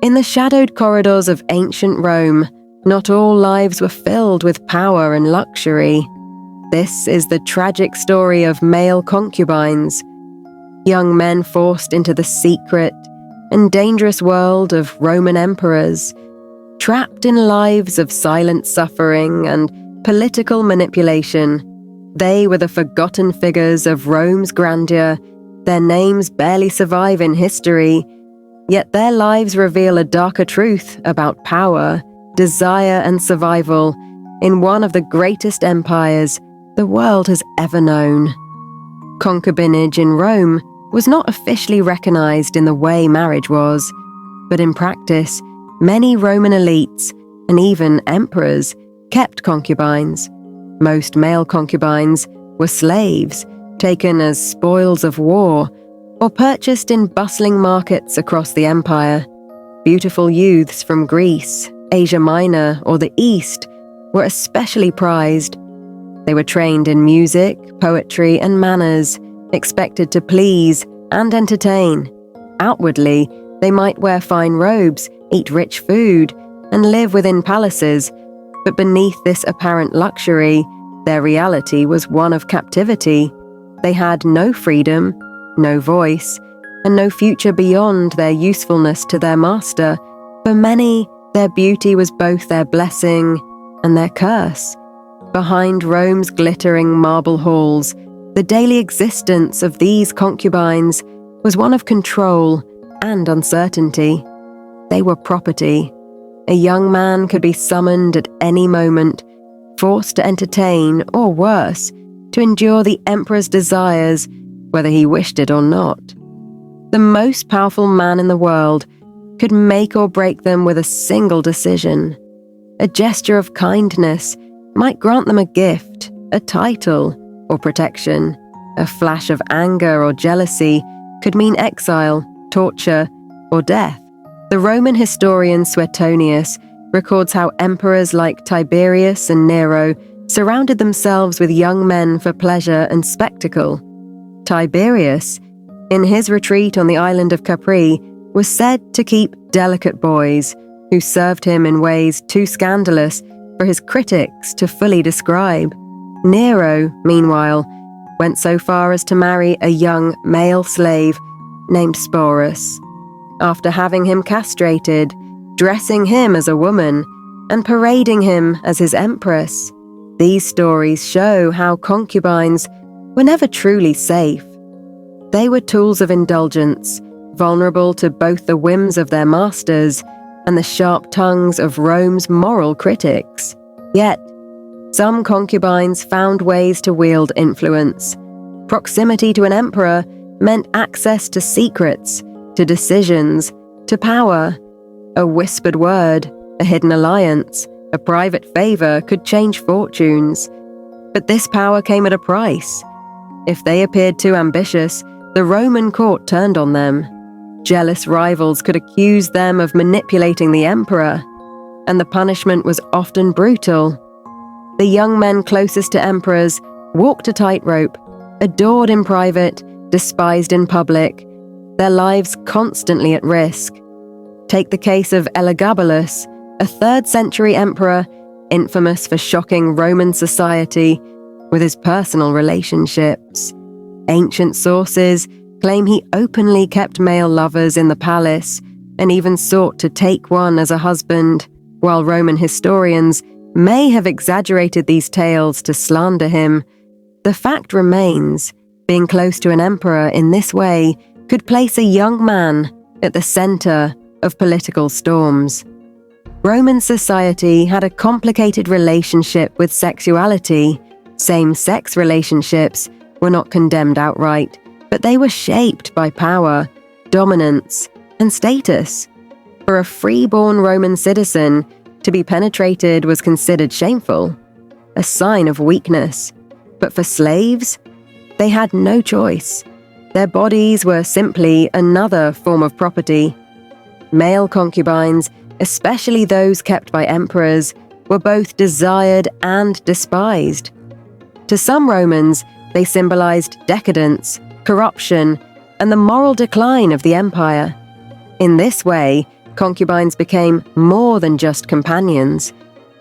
In the shadowed corridors of ancient Rome, not all lives were filled with power and luxury. This is the tragic story of male concubines, young men forced into the secret and dangerous world of Roman emperors, trapped in lives of silent suffering and political manipulation. They were the forgotten figures of Rome's grandeur. Their names barely survive in history, yet their lives reveal a darker truth about power, desire, and survival in one of the greatest empires the world has ever known. Concubinage in Rome was not officially recognized in the way marriage was, but in practice, many Roman elites, and even emperors, kept concubines. Most male concubines were slaves, taken as spoils of war, or purchased in bustling markets across the empire. Beautiful youths from Greece, Asia Minor, or the East were especially prized. They were trained in music, poetry, and manners, expected to please and entertain. Outwardly, they might wear fine robes, eat rich food, and live within palaces, but beneath this apparent luxury, their reality was one of captivity. They had no freedom, no voice, and no future beyond their usefulness to their master. For many, their beauty was both their blessing and their curse. Behind Rome's glittering marble halls, the daily existence of these concubines was one of control and uncertainty. They were property. A young man could be summoned at any moment, forced to entertain, or worse, to endure the emperor's desires, whether he wished it or not. The most powerful man in the world could make or break them with a single decision. A gesture of kindness might grant them a gift, a title, or protection. A flash of anger or jealousy could mean exile, torture, or death. The Roman historian Suetonius records how emperors like Tiberius and Nero surrounded themselves with young men for pleasure and spectacle. Tiberius, in his retreat on the island of Capri, was said to keep delicate boys who served him in ways too scandalous for his critics to fully describe. Nero, meanwhile, went so far as to marry a young male slave named Sporus. After having him castrated, dressing him as a woman, and parading him as his empress. These stories show how concubines were never truly safe. They were tools of indulgence, vulnerable to both the whims of their masters and the sharp tongues of Rome's moral critics. Yet, some concubines found ways to wield influence. Proximity to an emperor meant access to secrets, to decisions, to power. A whispered word, a hidden alliance, a private favor could change fortunes. But this power came at a price. If they appeared too ambitious, the Roman court turned on them. Jealous rivals could accuse them of manipulating the emperor, and the punishment was often brutal. The young men closest to emperors walked a tightrope, adored in private, despised in public, their lives constantly at risk. Take the case of Elagabalus, a 3rd century emperor, infamous for shocking Roman society with his personal relationships. Ancient sources claim he openly kept male lovers in the palace and even sought to take one as a husband, while Roman historians may have exaggerated these tales to slander him. The fact remains, being close to an emperor in this way could place a young man at the center of political storms. Roman society had a complicated relationship with sexuality. Same-sex relationships were not condemned outright, but they were shaped by power, dominance, and status. For a free-born Roman citizen, to be penetrated was considered shameful, a sign of weakness. But for slaves, they had no choice. Their bodies were simply another form of property. Male concubines, especially those kept by emperors, were both desired and despised. To some Romans, they symbolized decadence, corruption, and the moral decline of the empire. In this way, Concubines became more than just companions.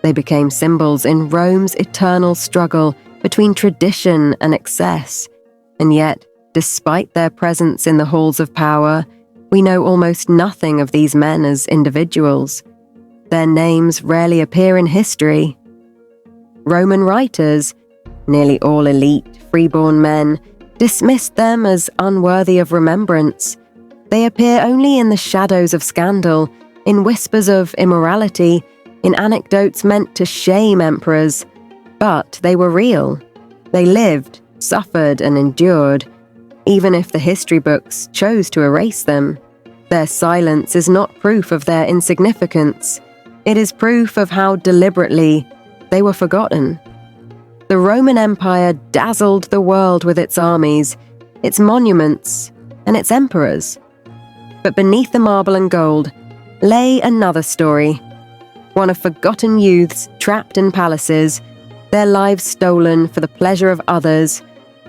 They became symbols in Rome's eternal struggle between tradition and excess. And yet, despite their presence in the halls of power, we know almost nothing of these men as individuals. Their names rarely appear in history. Roman writers, nearly all elite, freeborn men, dismissed them as unworthy of remembrance. They appear only in the shadows of scandal, in whispers of immorality, in anecdotes meant to shame emperors. But they were real. They lived, suffered, and endured, even if the history books chose to erase them. Their silence is not proof of their insignificance. It is proof of how deliberately they were forgotten. The Roman Empire dazzled the world with its armies, its monuments, and its emperors. But beneath the marble and gold lay another story, one of forgotten youths trapped in palaces, their lives stolen for the pleasure of others.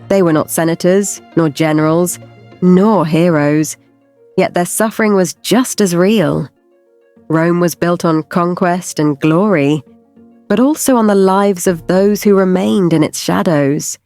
They were not senators, nor generals, nor heroes, yet their suffering was just as real. Rome was built on conquest and glory, but also on the lives of those who remained in its shadows.